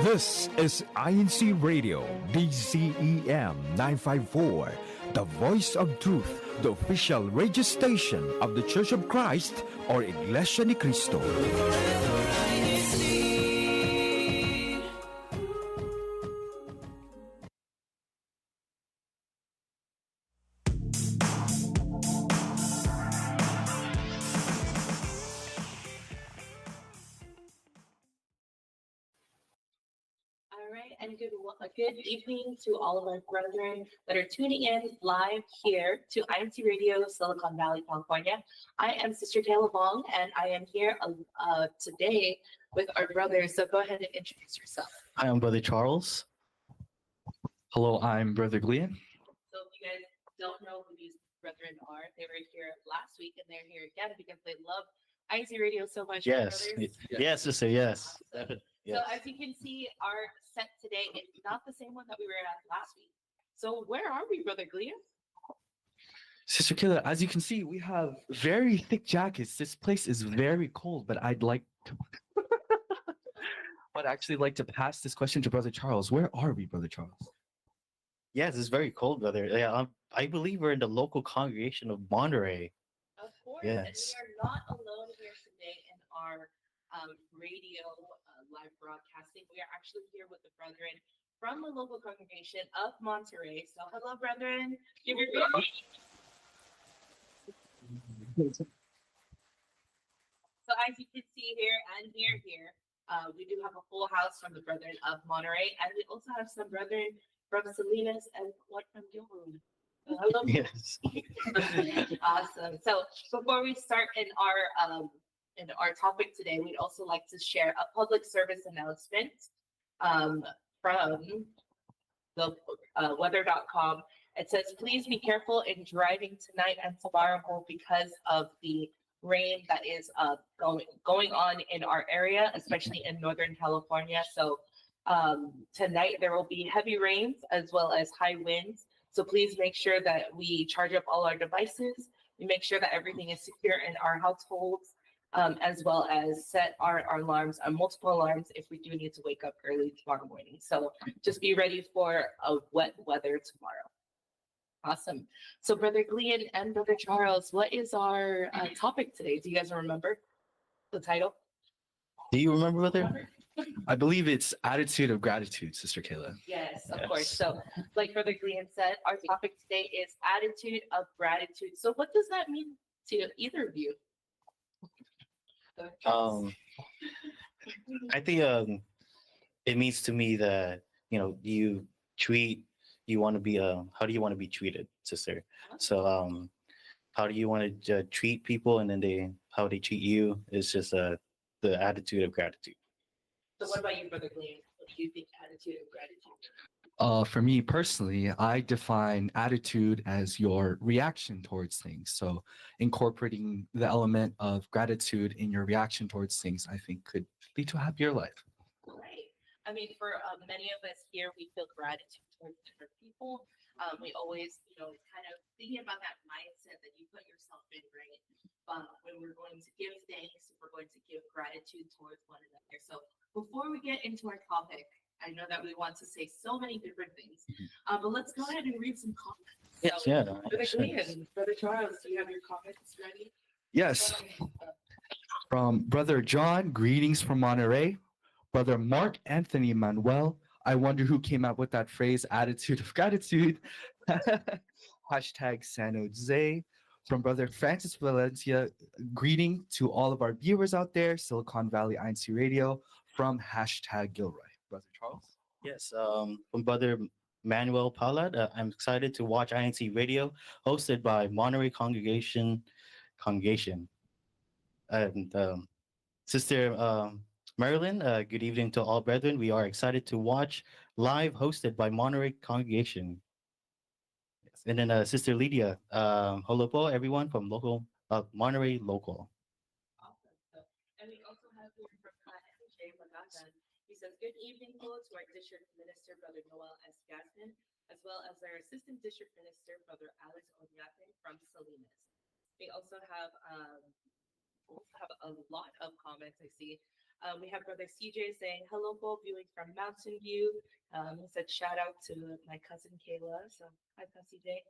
This is INCRadio, DCEM 954, the voice of truth, the official radio station of the Church of Christ or Iglesia ni Cristo. All right, and good evening to all of our brethren that are tuning in live here to INCRadio, Silicon Valley, California. I am Sister Taylor Vong, and I am here today with our brothers. So go ahead and introduce yourself. Hi, I'm Brother Charles. Hello, I'm Brother Glenn. So if you guys don't know who these brethren are, they were here last week, and they're here again because they love INCRadio so much. Yes, yes, sister, yes. Awesome. Yes. So as you can see, our set today is not the same one that we were at last week. So where are we, Brother Glia? Sister Kayla, as you can see, we have very thick jackets. This place is very cold, but I'd actually like to pass this question to Brother Charles. Where are we, Brother Charles? Yes, it's very cold, brother. Yeah, I believe we're in the Local Congregation of Monterey. Of course, Yes. and we are not alone here today in our radio live broadcasting. We are actually here with the brethren from the Local Congregation of Monterey. So hello, brethren. Give your So as you can see here and here, we do have a full house from the brethren of Monterey, and we also have some brethren from Salinas and what from Gilroy. Hello. Yes. Awesome. So before we start in our topic today, we'd also like to share a public service announcement from the weather.com. It says, please be careful in driving tonight and tomorrow because of the rain that is going on in our area, especially in Northern California. So tonight there will be heavy rains as well as high winds. So please make sure that we charge up all our devices. We make sure that everything is secure in our households, as well as set our alarms, multiple alarms if we do need to wake up early tomorrow morning. So just be ready for a wet weather tomorrow. Awesome. So Brother Glean and Brother Charles, what is our topic today? Do you guys remember the title? Do you remember, brother? I believe it's attitude of gratitude, Sister Kayla. Yes, of course. So like Brother Glean said, our topic today is attitude of gratitude. So what does that mean to either of you? I think it means to me that how do you want to be treated, sister? So how do you want to treat people, and then how they treat you is just the attitude of gratitude. So what about you, Brother Glean? What do you think attitude of gratitude? For me personally, I define attitude as your reaction towards things. So incorporating the element of gratitude in your reaction towards things, I think could lead to a happier life. Right. I mean, for many of us here, we feel gratitude towards different people. We always, kind of thinking about that mindset that you put yourself in, right? When we're going to give thanks, we're going to give gratitude towards one another. So before we get into our topic, I know that we want to say so many different things, but let's go ahead and read some comments. Yes, so, yeah. Brother Glean, Brother Charles, do you have your comments ready? Yes. From Brother John, greetings from Monterey. Brother Mark Anthony Manuel, I wonder who came up with that phrase, attitude of gratitude. Hashtag San Jose. From Brother Francis Valencia, greeting to all of our viewers out there, Silicon Valley INCRadio, from hashtag Gilroy. Brother Charles? Yes, from Brother Manuel Paulad, I'm excited to watch INCRadio, hosted by Monterey Congregation. And Sister Marilyn, good evening to all brethren. We are excited to watch live, hosted by Monterey Congregation. Yes. And then Sister Lydia, hello po everyone from Monterey Local. Awesome. So, and we also have here from Jay Magatan. He says, good evening, folks, to our district minister, Brother Noel S. Gaston, as well as our assistant district minister, Brother Alex Onyate from Salinas. We also have we also have a lot of comments I see. We have Brother CJ saying, hello, Bo, viewing from Mountain View. He said, shout out to my cousin Kayla. So, hi, cousin CJ.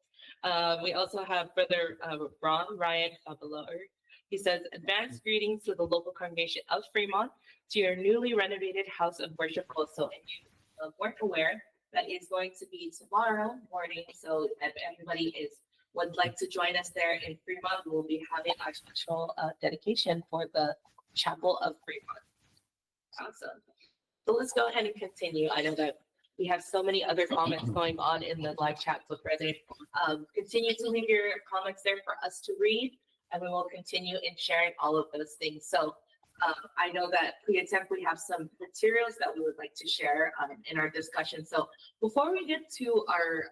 We also have Brother Ryan Fabelow. He says, advanced greetings to the local congregation of Fremont, to your newly renovated house of worship also. And you weren't aware that is going to be tomorrow morning. So if everybody would like to join us there in Fremont, we will be having our special dedication for the Chapel of Fremont. Awesome. So let's go ahead and continue. I know that we have so many other comments going on in the live chat. So brethren, continue to leave your comments there for us to read, and we will continue in sharing all of those things. So I know that pre-attempt, we have some materials that we would like to share in our discussion. So before we get to our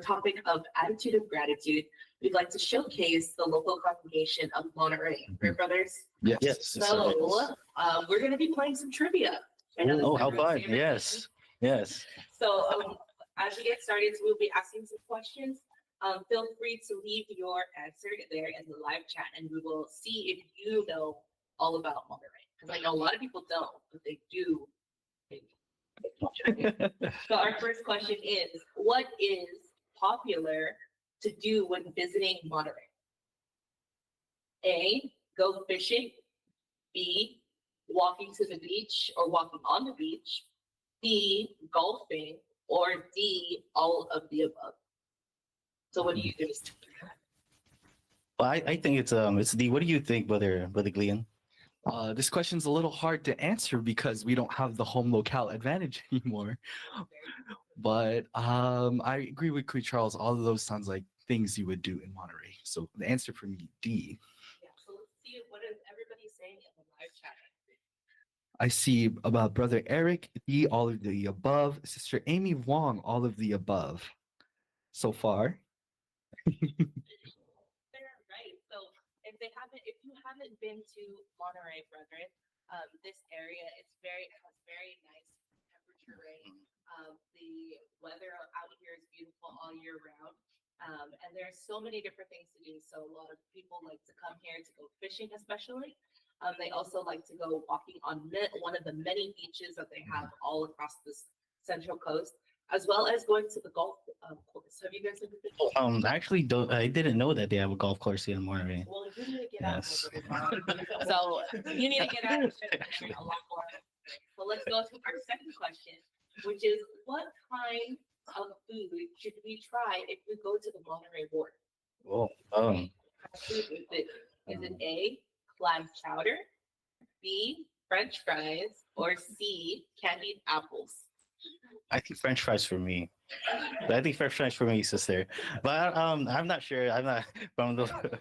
topic of attitude of gratitude, we'd like to showcase the local congregation of Monterey. Right, brothers? Yes. Yes. So we're going to be playing some trivia. Oh, how fun. Yes. Yes. So as we get started, we'll be asking some questions. Feel free to leave your answer there in the live chat, and we will see if you know all about Monterey. Because I know a lot of people don't, but they do. So our first question is, what is popular to do when visiting Monterey? A, go fishing. B, walking to the beach or walking on the beach. B, golfing. Or D, all of the above. So what do you do? Well, I think it's D. What do you think, brother Gleon? This question's a little hard to answer because we don't have the home locale advantage anymore. But I agree with Queen Charles. All of those sounds like things you would do in Monterey. So the answer for me, D. Yeah, so let's see what is everybody saying in the live chat. I see about Brother Eric, D, all of the above. Sister Amy Wong, all of the above. So far. They're right. So if you haven't been to Monterey, brethren, this area has very nice temperature range. The weather out here is beautiful all year round. And there's so many different things to do. So a lot of people like to come here to go fishing, especially. They also like to go walking on one of the many beaches that they have all across this central coast, as well as going to the golf course. Have you guys ever been? Actually, I didn't know that they have a golf course here in Monterey. Well, you need to get Yes. out. So you need to get out a lot more. So let's go to our second question, which is, what kind of food should we try if we go to the Monterey Ward? Oh, Is it A, clam chowder, B, French fries, or C, candied apples? I think French fries for me. I think French fries for me, sister. But I'm not sure. I'm not from the.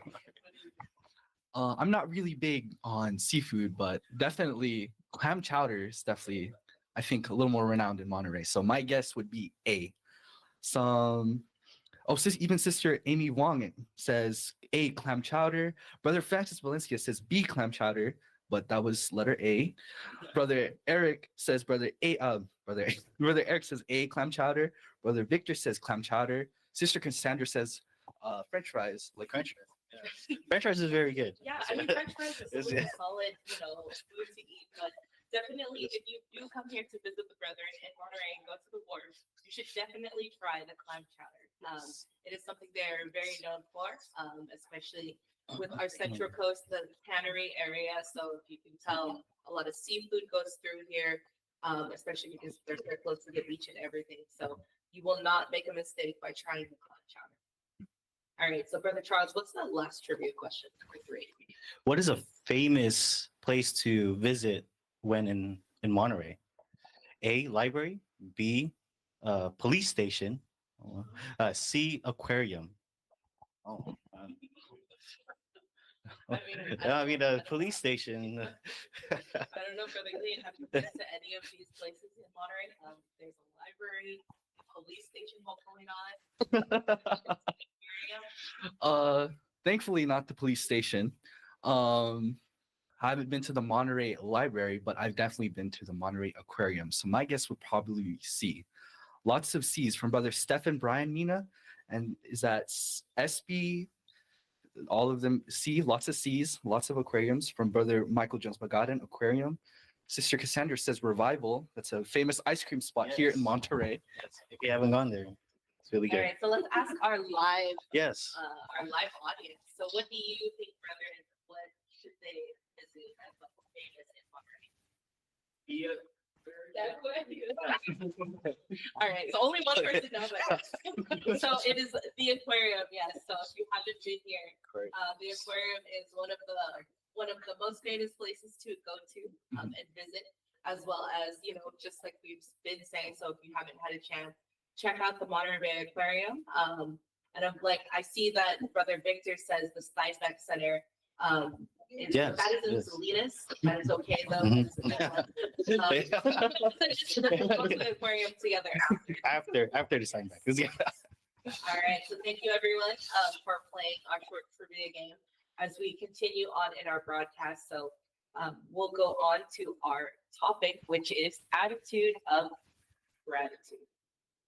I'm not really big on seafood, but definitely clam chowder is definitely, I think, a little more renowned in Monterey. So my guess would be A. Even Sister Amy Wong says A, clam chowder. Brother Francis Valencia says B, clam chowder, but that was letter A. Brother Eric says Brother Eric says A, clam chowder. Brother Victor says clam chowder. Sister Cassandra says French fries. Like French fries. Yeah. French fries is very good. Yeah, I mean, French fries is a really solid, food to eat. But definitely, if you do come here to visit the brethren in Monterey and go to the wharf, you should definitely try the clam chowder. It is something they're very known for, especially with our Central Coast, the cannery area. So if you can tell, a lot of seafood goes through here, especially because they're very close to the beach and everything. So you will not make a mistake by trying the clam chowder. All right, so Brother Charles, what's the last trivia question? Number 3. What is a famous place to visit when in Monterey? A, library. B, police station. C, aquarium. Oh, I mean, a police station. I don't know, Brother Glean, have you been to any of these places in Monterey? There's a library, a police station, hopefully not. Thankfully not the police station. I haven't been to the Monterey Library, but I've definitely been to the Monterey Aquarium. So my guess would probably be C. Lots of C's from Brother Stephen Brian Mina, and is that SB all of them C, lots of C's, lots of aquariums from Brother Michael Jones Magadan Aquarium. Sister Cassandra says Revival. That's a famous ice cream spot here in Yes. Monterey. Yes. If you haven't gone there, it's really All good. right, so let's ask our live Yes. audience. So what do you think, brethren? What should they visit as well famous in Monterey? All right, so only one person knows that. So it is the aquarium, yes. So if you haven't been here, Correct. the aquarium is one of the most famous places to go to and visit, as well as just like we've been saying. So if you haven't had a chance, check out the Monterey Bay Aquarium. And I'm like, I see that Brother Victor says the Steinbeck Center. Yes, That is in yes. Salinas. That is okay though. Mhm. Just go to the aquarium together after. After the sign back. Yeah. All right. So thank you everyone for playing our short trivia game as we continue on in our broadcast. So we'll go on to our topic, which is attitude of gratitude.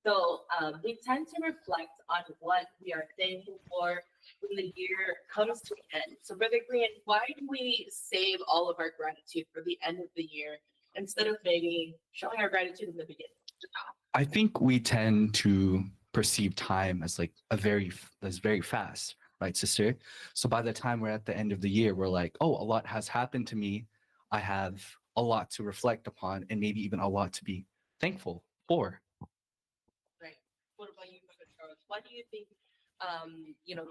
So we tend to reflect on what we are thankful for when the year comes to an end. So Brother Green, why do we save all of our gratitude for the end of the year instead of maybe showing our gratitude in the beginning? I think we tend to perceive time as like as very fast, right, sister? So by the time we're at the end of the year, we're like, oh, a lot has happened to me. I have a lot to reflect upon and maybe even a lot to be thankful for. Right. What about you, Brother Charles? Why do you think,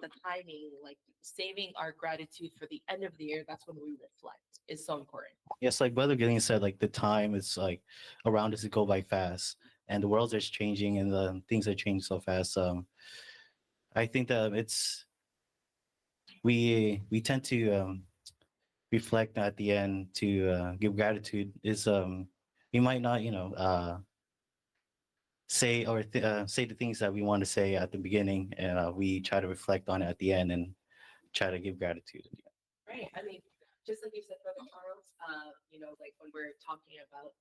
the timing, like saving our gratitude for the end of the year, that's when we reflect, is so important? Yes, like Brother Gillian said, like the time is like around us to go by fast, and the world is changing, and the things are changing so fast. I think that we tend to reflect at the end to give gratitude. Is we might not say the things that we want to say at the beginning, and we try to reflect on it at the end and try to give gratitude. Right. I mean, just like you said, Brother Charles, like when we're talking about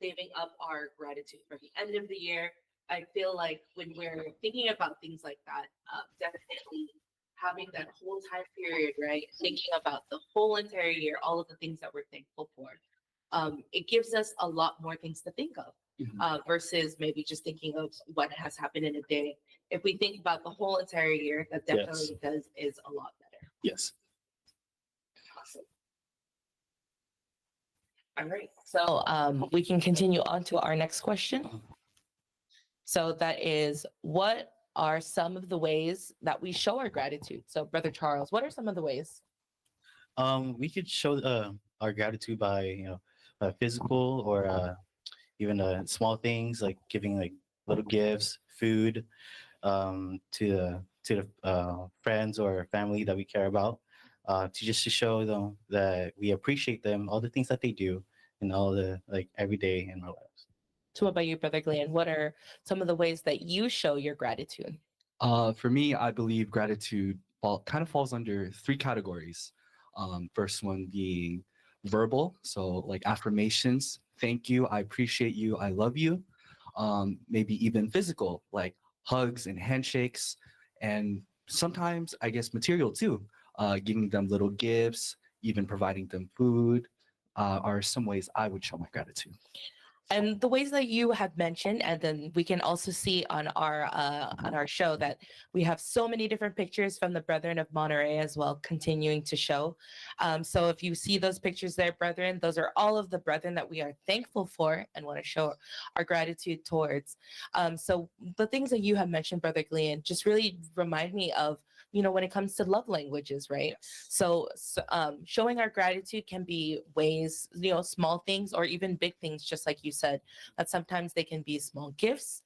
saving up our gratitude for the end of the year, I feel like when we're thinking about things like that, definitely having that whole time period, right? Thinking about the whole entire year, all of the things that we're thankful for, it gives us a lot more things to think of. Versus maybe just thinking of what has happened in a day. If we think about the whole entire year, that definitely is a lot better. Yes. Awesome. All right. So we can continue on to our next question. So that is, what are some of the ways that we show our gratitude? So Brother Charles, what are some of the ways? We could show our gratitude by physical or even small things like giving like little gifts, food, to the friends or family that we care about, to show them that we appreciate them, all the things that they do, and all the like every day in our lives. So what about you, Brother Glenn? What are some of the ways that you show your gratitude? For me, I believe gratitude kind of falls under three categories. First one being verbal, so like affirmations. Thank you, I appreciate you, I love you. Maybe even physical, like hugs and handshakes, and sometimes I guess material too. Giving them little gifts, even providing them food, are some ways I would show my gratitude. And the ways that you have mentioned, and then we can also see on our show that we have so many different pictures from the Brethren of Monterey as well, continuing to show. So if you see those pictures there, brethren, those are all of the brethren that we are thankful for and want to show our gratitude towards. So the things that you have mentioned, Brother Glean, just really remind me of, when it comes to love languages, right? Yes. So showing our gratitude can be ways, small things or even big things, just like you said, that sometimes they can be small gifts,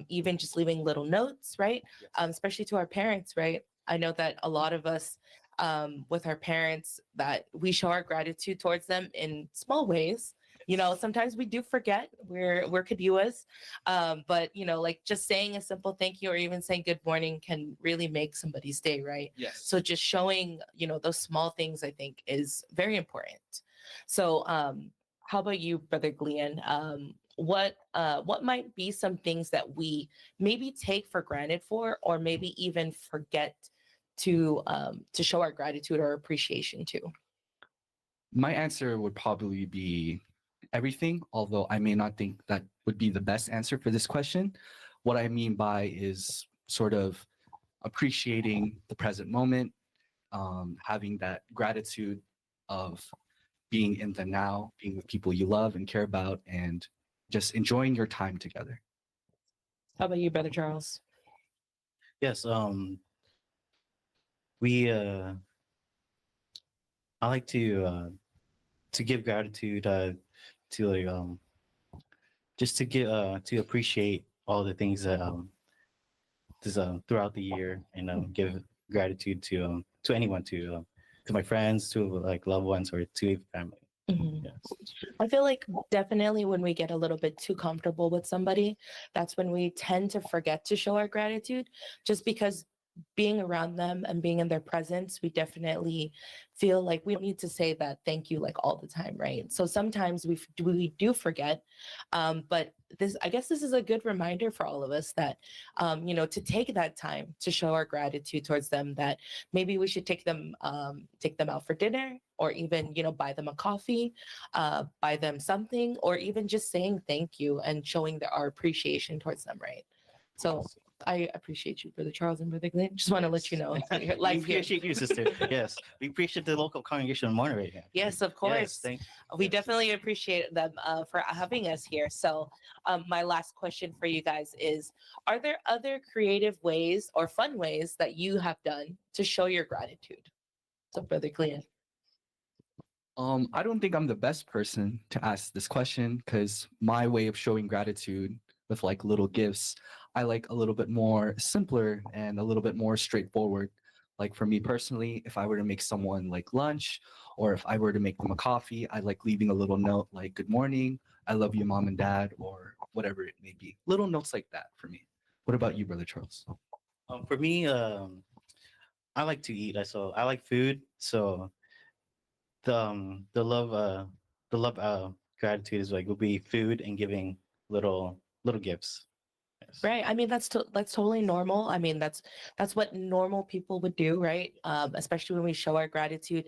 even just leaving little notes, right? Yes. Especially to our parents, right? I know that a lot of us with our parents, that we show our gratitude towards them in small ways. Sometimes we do forget, we're Kaduas, but like just saying a simple thank you or even saying good morning can really make somebody's day, right? Yes. So just showing, those small things, I think, is very important. So how about you, Brother Glean? What might be some things that we maybe take for granted or maybe even forget to show our gratitude or appreciation to? My answer would probably be everything, although I may not think that would be the best answer for this question. What I mean by is sort of appreciating the present moment, having that gratitude of being in the now, being with people you love and care about, and just enjoying your time together. How about you, Brother Charles? Yes. We I like to give gratitude to like just to give to appreciate all the things that just throughout the year, and give gratitude to anyone, to my friends, to like loved ones, or to family. Mhm. Yes. I feel like definitely when we get a little bit too comfortable with somebody, that's when we tend to forget to show our gratitude, just because being around them and being in their presence, we definitely feel like we don't need to say that thank you like all the time, right? So sometimes we do forget, but I guess this is a good reminder for all of us that to take that time to show our gratitude towards them. That maybe we should take them out for dinner, or even buy them a coffee, buy them something, or even just saying thank you and showing our appreciation towards them, right? So I appreciate you, Brother Charles and Brother Glenn. Just want to let you know your We life here. appreciate you, sister. Yes, we appreciate the local congregation of Monterey. Yes, of Yes, course. thank We yes. definitely appreciate them for having us here. So, my last question for you guys is: are there other creative ways or fun ways that you have done to show your gratitude? So, Brother Glenn. I don't think I'm the best person to ask this question, because my way of showing gratitude with like little gifts, I like a little bit more simpler and a little bit more straightforward. Like for me personally, if I were to make someone like lunch, or if I were to make them a coffee, I like leaving a little note like "Good morning, I love you, mom and dad," or whatever it may be. Little notes like that for me. What about you, Brother Charles? For me, I like to eat. So I like food. So the love gratitude is like will be food and giving little gifts. Yes. Right. I mean, that's totally normal. I mean, that's what normal people would do, right? Especially when we show our gratitude.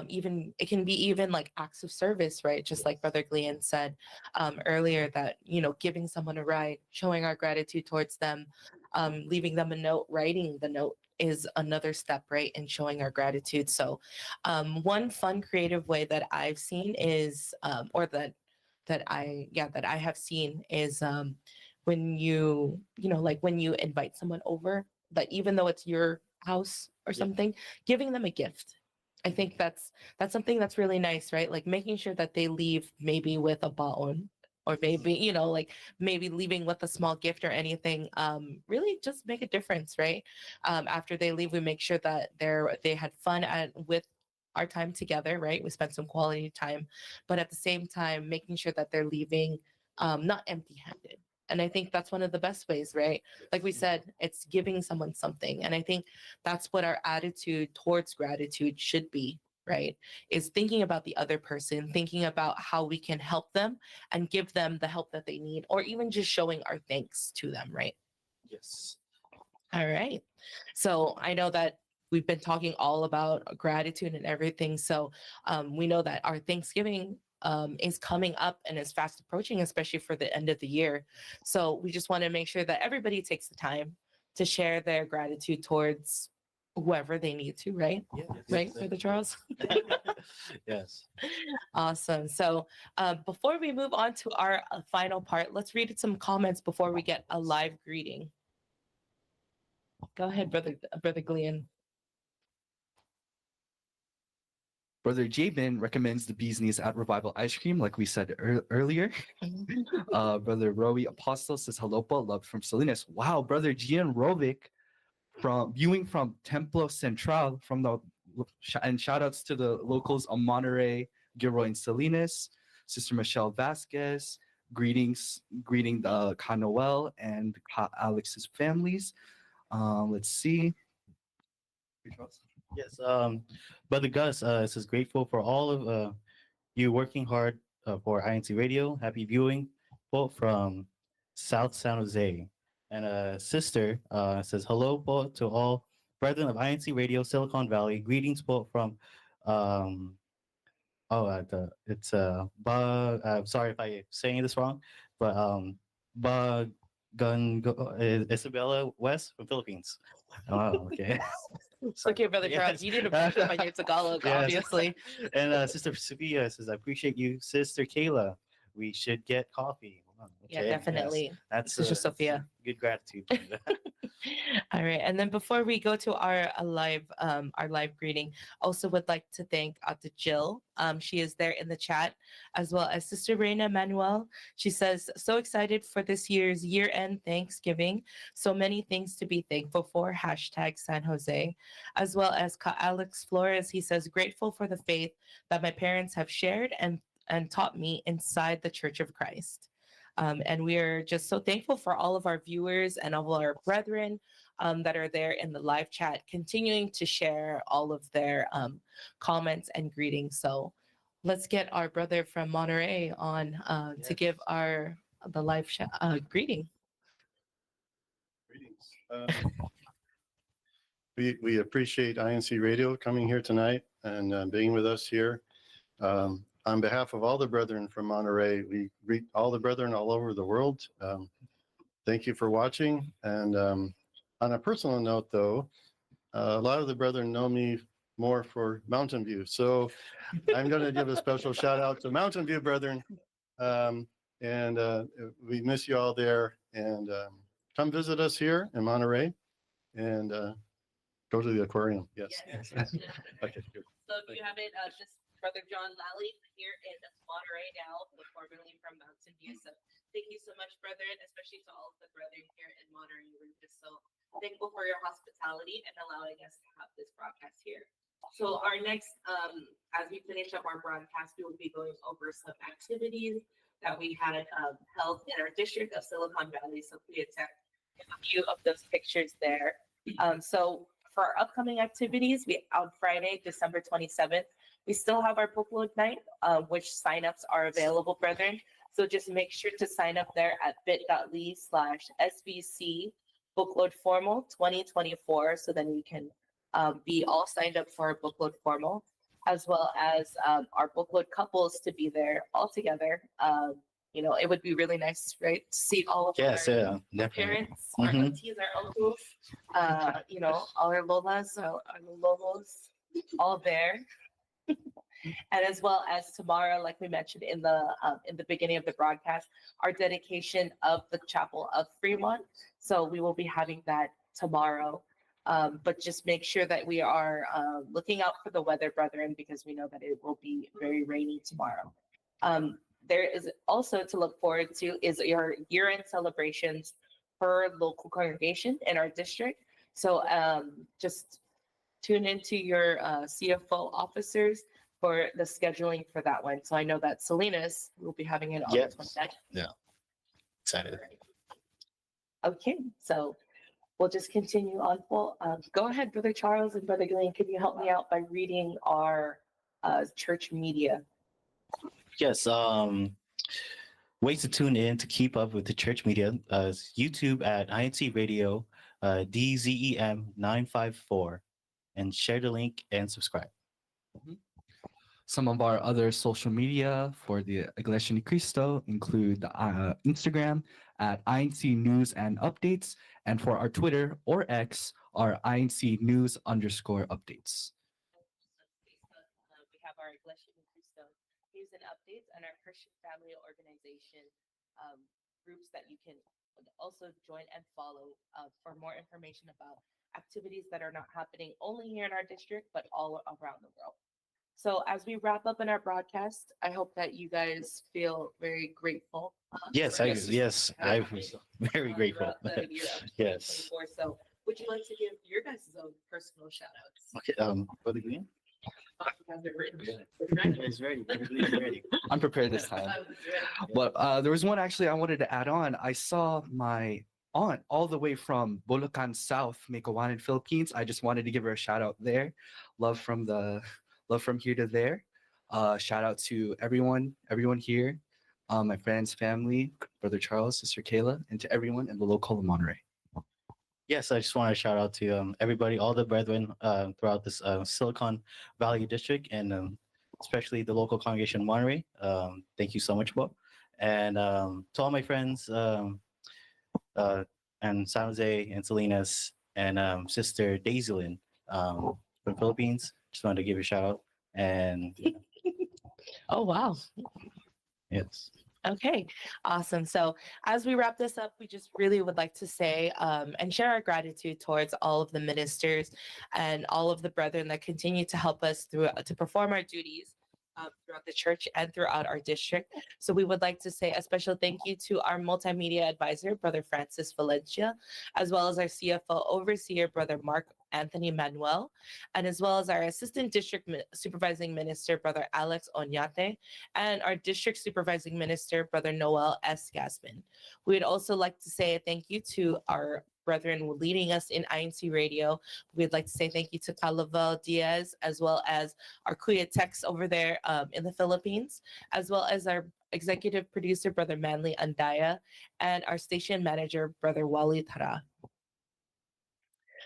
Even it can be even like acts of service, right? Just like Brother Glenn said earlier, that giving someone a ride, showing our gratitude towards them, leaving them a note, writing the note is another step, right, in showing our gratitude. So, one fun, creative way that I've seen is, or that I have seen is when like when you invite someone over, that even though it's your house or Yeah. something, giving them a gift. I think that's something that's really nice, right? Like making sure that they leave maybe with a baon, or maybe like maybe leaving with a small gift or anything, really just make a difference, right? After they leave, we make sure that they had fun with our time together, right? We spent some quality time, but at the same time making sure that they're leaving not empty handed. And I think that's one of the best ways, right? Like we said, it's giving someone something. And I think that's what our attitude towards gratitude should be, right? Is thinking about the other person, thinking about how we can help them and give them the help that they need, or even just showing our thanks to them, right? Yes. All right. So I know that we've been talking all about gratitude and everything. So we know that our Thanksgiving is coming up and is fast approaching, especially for the end of the year. So we just want to make sure that everybody takes the time to share their gratitude towards whoever they need to, right? Yes. Right, Brother Charles? Yes. Awesome. So before we move on to our final part, let's read some comments before we get a live greeting. Go ahead, Brother Glenn. Brother Jabin recommends the bee's knees at Revival Ice Cream, like we said earlier. Brother Rowie Apostle says hello, Paul, love from Salinas. Wow, Brother Gian Rovic viewing from Templo Central and shout outs to the locals of Monterey, Gilroy, and Salinas. Sister Michelle Vasquez, greeting the Canoel and Alex's families. Let's see. Yes. Brother Gus says grateful for all of you working hard for INC Radio. Happy viewing, both from South San Jose. And sister says hello, both to all brethren of INC Radio, Silicon Valley. Greetings both from um it's Bug. I'm sorry if I'm saying this wrong, but Bug Isabella West from Philippines. Oh, okay. Okay, Brother Charles, Yes. you need to brush up on your Tagalog, Yes. obviously. And Sister Sophia says, I appreciate you. Sister Kayla, we should get coffee. Wow, Yeah, okay, yes. definitely. That's Sister Sophia. good gratitude. All right, and then before we go to our live greeting, also would like to thank Ate Jill. She is there in the chat, as well as Sister Reina Manuel. She says, so excited for this year's year-end Thanksgiving. So many things to be thankful for. Hashtag San Jose. As well as Ka Alex Flores. He says, grateful for the faith that my parents have shared and taught me inside the Church of Christ. And we are just so thankful for all of our viewers and all of our brethren that are there in the live chat, continuing to share all of their comments and greetings. So let's get our brother from Monterey on to give the live greeting. Greetings. We appreciate INC Radio coming here tonight and being with us here. On behalf of all the brethren from Monterey, we greet all the brethren all over the world. Thank you for watching. And on a personal note, though, a lot of the brethren know me more for Mountain View. So I'm going to give a special shout out to Mountain View brethren. We miss you all there. And come visit us here in Monterey and go to the aquarium. Yes. Okay, good. So if you haven't, just Brother John Lally here in Monterey now, formerly from Mountain View. So thank you so much, brethren, especially to all of the brethren here in Monterey. We're just so thankful for your hospitality and allowing us to have this broadcast here. So our next, as we finish up our broadcast, we will be going over some activities that we had held in our district of Silicon Valley. So please check a few of those pictures there. So for our upcoming activities, on Friday, December 27th, we still have our book load night, which signups are available, brethren. So just make sure to sign up there at bit.ly/SBC bookload formal 2024. So then we can be all signed up for our bookload formal, as well as our bookload couples to be there all together. It would be really nice, right, to see all of Yes, our definitely. parents, our aunties, our uncles, all our lolas, our lomos, all there. And as well as tomorrow, like we mentioned in the beginning of the broadcast, our dedication of the Chapel of Fremont. So we will be having that tomorrow. But just make sure that we are looking out for the weather, brethren, because we know that it will be very rainy tomorrow. There is also to look forward to is your year-end celebrations per local congregation in our district. So just tune into your CFO officers for the scheduling for that one. So I know that Salinas will be having it on Yes. the 29th. Yeah. Excited. Okay, so we'll just continue on. Well, go ahead, Brother Charles and Brother Glenn. Can you help me out by reading our church media? Yes. Ways to tune in to keep up with the church media. YouTube at INC Radio, DZEM 954, and share the link and subscribe. Some of our other social media for the Iglesia Ni Cristo include Instagram at INC News and Updates, and for our Twitter or X, our INC News_updates. We have our Iglesia Ni Cristo News and Updates and our Christian Family Organization groups that you can also join and follow for more information about activities that are not happening only here in our district, but all around the world. So as we wrap up in our broadcast, I hope that you guys feel very grateful. Yes, for I us was very grateful. throughout the year of Yes. 2024. So would you like to give your guys' own personal shout outs? Okay. Brother Green? It's ready. It's ready. I'm prepared this time. But there was one actually I wanted to add on. I saw my aunt all the way from Bulacan South, Mecoanan, Philippines. I just wanted to give her a shout out there. Love from here to there. Shout out to everyone here, my friends, family, Brother Charles, Sister Kayla, and to everyone in the local of Monterey. Yes, I just want to shout out to everybody, all the brethren throughout this Silicon Valley district, and especially the local congregation of Monterey. Thank you so much, Bo. And to all my friends uh, and San Jose and Salinas and Sister Daisy Lynn from Philippines, just wanted to give you a shout out. And Oh, wow. yes, Okay, awesome. So as we wrap this up, we just really would like to say and share our gratitude towards all of the ministers and all of the brethren that continue to help us through to perform our duties throughout the church and throughout our district. So we would like to say a special thank you to our multimedia advisor, Brother Francis Valencia, as well as our CFO overseer, Brother Mark Anthony Manuel, and as well as our assistant district supervising minister, Brother Alex Onyate, and our district supervising minister, Brother Noel S. Gasman. We'd also like to say a thank you to our brethren leading us in INCRadio. We'd like to say thank you to Calavel Diaz, as well as our Kuya Tex over there in the Philippines, as well as our executive producer, Brother Manly Andaya, and our station manager, Brother Wali Tara.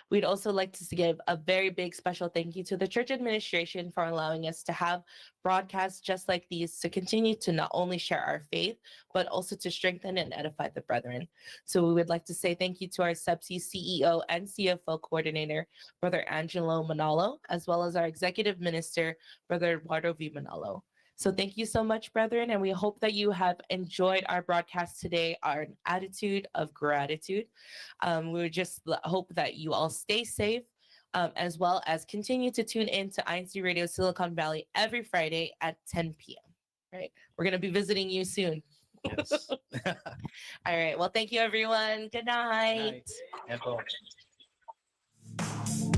We'd also like to give a very big special thank you to the church administration for allowing us to have broadcasts just like these to continue to not only share our faith, but also to strengthen and edify the brethren. So we would like to say thank you to our CEBSI CEO and CFO coordinator, Brother Angelo Manalo, as well as our executive minister, Brother Eduardo V. Manalo. So thank you so much, brethren, and we hope that you have enjoyed our broadcast today, our attitude of gratitude. We would just hope that you all stay safe, as well as continue to tune in to INCRadio Silicon Valley every Friday at 10 p.m. Right? We're going to be visiting you soon. yes. All right. Well, thank you, everyone. Good night. Night. And